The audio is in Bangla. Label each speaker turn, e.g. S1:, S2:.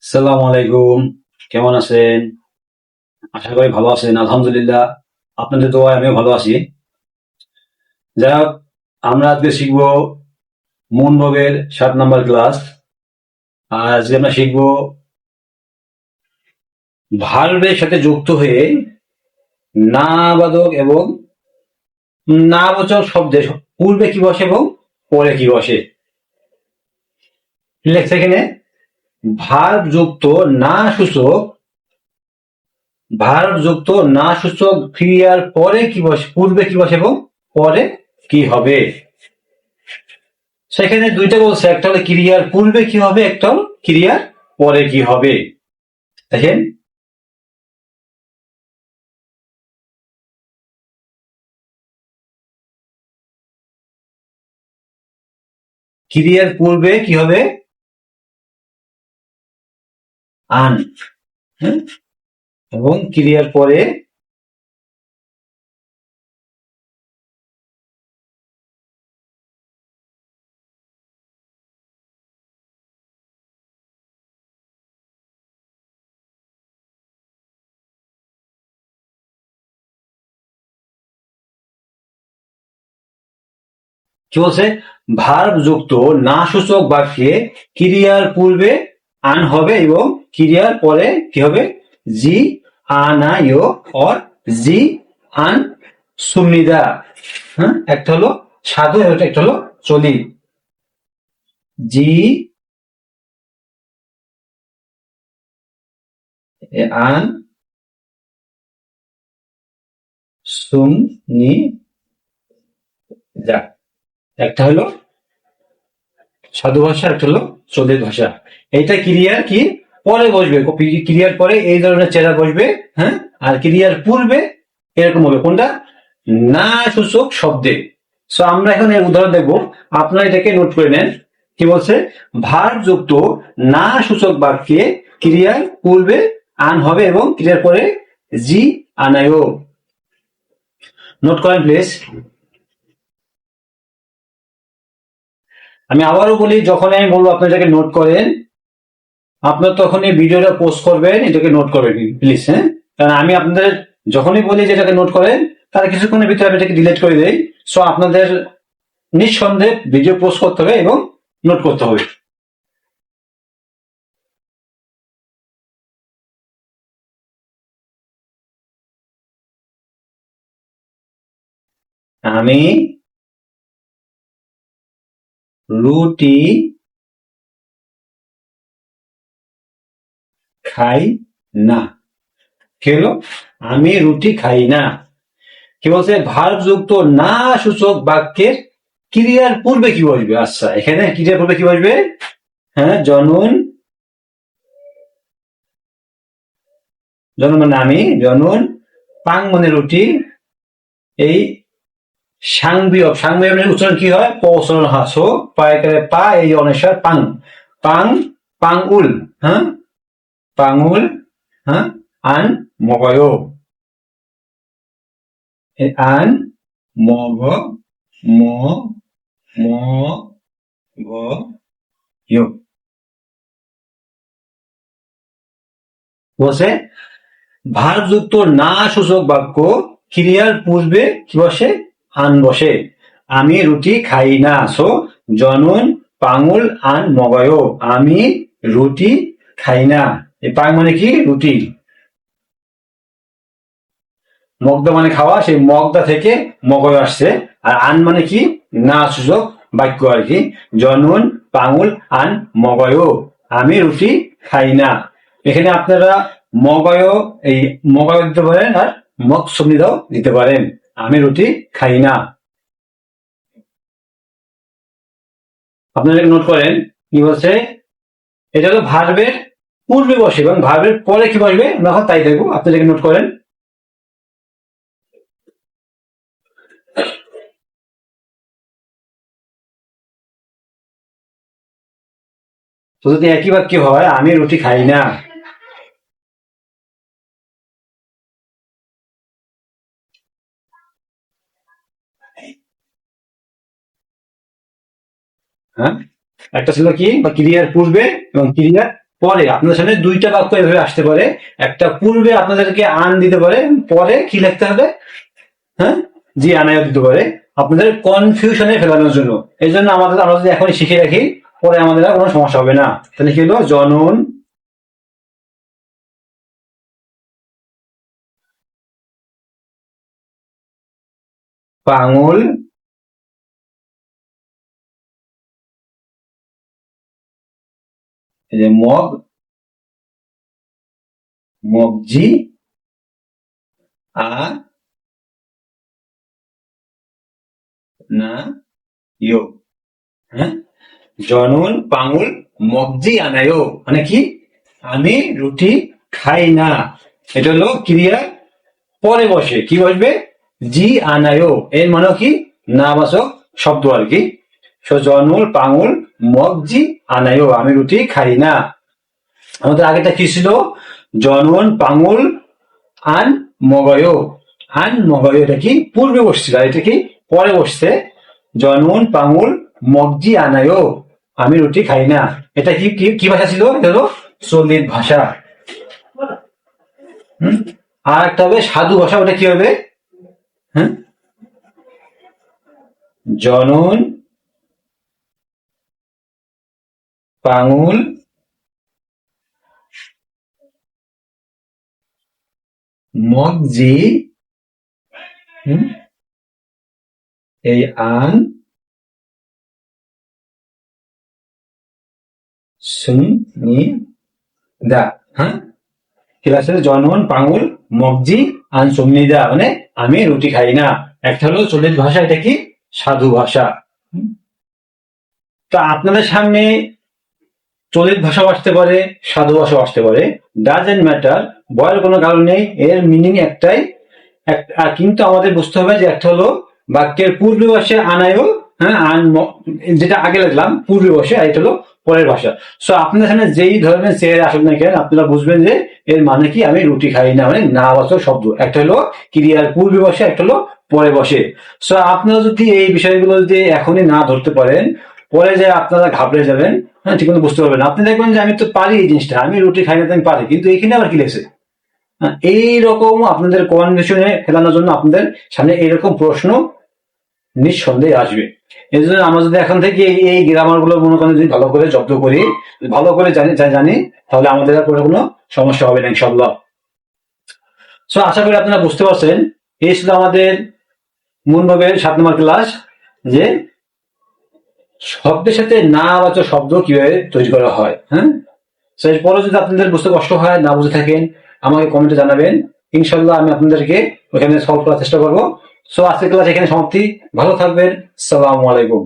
S1: আসসালামু আলাইকুম। কেমন আছেন? আশা করি ভালো আছেন। আলহামদুলিল্লাহ, আপনাদের দোয়ায় আমিও ভালো আছি। যাই হোক, আমরা আজকে শিখবো মূলভাবের 7 নম্বর ক্লাস। আর আজকে আমরা শিখবো ভার্বের সাথে যুক্ত হয়ে নাবাচক এবং নাবাচক শব্দের পূর্বে কি বসে এবং পরে কি বসে। লেখছে এখানে ভার্ব যুক্ত না সূচক ভার্ব যুক্ত না সূচক ক্রিয়ার পরে কি বসে, পূর্বে কি বসে এবং পরে কি হবে। সেখানে দুইটা বলছে, একটা হলো ক্রিয়ার পূর্বে কি হবে, একটা হলো ক্রিয়ার পরে কি হবে। দেখেন, ক্রিয়ার পূর্বে কি হবে, আন, হ্যাঁ? এবং ক্রিয়ার পরে কি বলছে, ভার্ব যুক্ত না সূচক বাক্যে ক্রিয়ার পূর্বে আন হবে এবং ক্রিয়ার পরে কি হবে, জি আনায়ো অর জি আন সুমনিদা। হ্যাঁ, একটা হলো সাধু, একটা হলো চলি। জি আন সুম নি যা। একটা হলো সাধু ভাষা, একটা হলো চলিত ভাষা। এইটা ক্রিয়ার কি পরে বসবে, ক্রিয়ার পরে এই ধরনের চেহারা বসবে। হ্যাঁ, আর ক্রিয়ার পূর্বে এরকম হবে কোনটা, না সূচক শব্দে। সো আমরা এখন এর উদাহরণ দেখবো, আপনারা এটাকে নোট করে নেন। কি বলছে, ভার্ব যুক্ত না সূচক বাক্যে ক্রিয়ার পূর্বে আন হবে এবং ক্রিয়ার পরে জি আনায়ও। নোট করেন প্লিজ। আমি আবারও বলি, যখন আমি বলবো আপনি এটাকে নোট করেন, আপনার তখন এই ভিডিওটা পোস্ট করবেন, এটাকে নোট করবেন প্লিজ। হ্যাঁ, কারণ আমি আপনাদের যখনই বলি যে এটাকে নোট করেন, তার কিছুক্ষণের ভিতরে আমি এটাকে ডিলিট করে দেই। সো আপনাদের নিঃসন্দেহে ভিডিও পোস্ট করতে হবে এবং নোট করতে হবে। আমি রুটি খাই না। কি হলো, আমি রুটি খাই না। কি বলছে, ভার্ব যুক্ত না সূচক বাক্যের ক্রিয়ার পূর্বে কি বসবে। আচ্ছা, এখানে ক্রিয়ার পূর্বে কি বসবে, হ্যাঁ, জনন। জনন মানে আমি, জনন, পাং মানে রুটি, এই সাংবিয়ক, সাংবিয়কের উচ্চারণ কি হয়, প উচ্চারণ হাসো, পায়ে পা, এই অনেশ্বর পাং, পাং, পাঙ্গুল। হ্যাঁ, পাঙ্গুল। হ্যাঁ, আন মগয়, আন মগ, ম ম গ ইয়। বলছে ভার্ব যুক্ত না সূচক বাক্য ক্রিয়ার পূর্বে কি বসে, আন বসে। আমি রুটি খাই না। সো জনন পাঙুল আন মগয়, আমি রুটি খাই না। এই পাং মানে কি, রুটি। মগদা মানে খাওয়া, সেই মগদা থেকে মগয় আসছে। আর আন মানে কি, না সূচক বাক্য আর কি। জনন পাঙুল আন মগয়, আমি রুটি খাই না। এখানে আপনারা মগয়, এই মগয় দিতে পারেন, আর মগ সমিদাও দিতে পারেন। আমি রুটি খাই না। আপনারা নোট করেন কি বলছে, এটা হলো ভার্বের পূর্বে বসে এবং ভার্বের পরে কি বসবে আমরা এখন তাই দেখবো। আপনাদেরকে নোট করেন। তো যদি একই বাক্য হয়, আমি রুটি খাই না, হ্যাঁ, একটা ছিল কি, বা ক্রিয়ার পূর্বে এবং ক্রিয়ার পরে আপনাদের সামনে দুইটা বাক্য এভাবে আসতে পারে, একটা পূর্বে আপনাদেরকে আন দিতে পারে, পরে কি লিখতে হবে, হ্যাঁ, জি আনায়ও দিতে পারে, আপনাদের কনফিউশনে ফেলানোর জন্য। এই জন্য আমরা যদি এখন শিখে রাখি, পরে আমাদের আর কোনো সমস্যা হবে না। তাহলে কি হলো, জনন পাঙল এই যে মগজি আ না ইয়ো, হ্যাঁ, জনন পাঙুল মগজি আনায়ো মানে কি, আমি রুটি খাই না। এটা হলো ক্রিয়া পরে বসে, কি বসবে, জি আনায়ো, এর মানে কি, নাবাচক শব্দ আর কি। জনন পাঙুল মগজি আনায়ো, আমি রুটি খাই না। আমাদের আগেটা কি ছিল, জনন পাঙুল আন মগয়, আন মগয়, এটা কি পূর্বে বসছিল, আর এটা কি পরে বসছে, জনন পাঙুল মগজি আনায়, আমি রুটি খাই না। এটা কি কি ভাষা ছিল, এটা হলো চলিত ভাষা। আর একটা হবে সাধু ভাষা, ওটা কি হবে, হ্যাঁ, জনন পাঙুল মগজি, এই আন সুন নি দা, হ্যাঁ, ক্লাসের জনন পাঙুল মগজি আন সুমনিদা, মানে আমি রুটি খাই না। একটা হলো চলিত ভাষা, এটা কি সাধু ভাষা। তো আপনাদের সামনে চলিত ভাষাও আসতে পারে, সাধু ভাষাও আসতে পারে, ডাজেন্ট ম্যাটার, ভয়ের কোনো কারণ নেই, এর মিনিং একটাই। কিন্তু আমাদের বুঝতে হবে যে একটা হলো বাক্যের পূর্বে বসে আনায়ও, হ্যাঁ, যেটা আগে লিখলাম পূর্বে বসে, আর এটা হলো পরের ভাষা। সো আপনাদের সামনে যেই ধরনের চেহারা আসুন না কেন, আপনারা বুঝবেন যে এর মানে কি, আমি রুটি খাই না, মানে না বাচক শব্দ। একটা হলো ক্রিয়ার পূর্বে বসে, একটা হলো পরে বসে। সো আপনারা যদি এই বিষয়গুলো যদি এখনই না ধরতে পারেন, পরে যে আপনারা ঘাবড়ে যাবেন, হ্যাঁ, ঠিক মতো বুঝতে পারবেন। আপনি দেখবেন যে আমি তো পারি এই জিনিসটা, আমি রুটি খাই না, আমি পারি, কিন্তু এখানে আবার কি লেগেছে। এইরকম আপনাদের কনফিউশনে ফেলানোর জন্য আপনাদের সামনে এইরকম প্রশ্ন নিঃসন্দেহে আসবে। এই জন্য আমরা যদি এখন থেকে এই গ্রামার গুলো মনে করেন যদি ভালো করে জব্দ করি, ভালো করে জানি, তাহলে আমাদের আর কোনো সমস্যা হবে না ইনশাল্লাহ। সো আশা করি আপনারা বুঝতে পারছেন, এই ছিল আমাদের মূলভাবের 7 নম্বর ক্লাস, যে শব্দের সাথে না বাচক শব্দ কিভাবে তৈরি করা হয়। হ্যাঁ, এরপরে যদি আপনাদের বুঝতে কষ্ট হয়, না বুঝে থাকেন, আমাকে কমেন্টে জানাবেন, ইনশাল্লাহ আমি আপনাদেরকে ওখানে সলভ করার চেষ্টা করবো। সো আজকের ক্লাস এখানে সমাপ্তি, ভালো থাকবেন, সালামু আলাইকুম।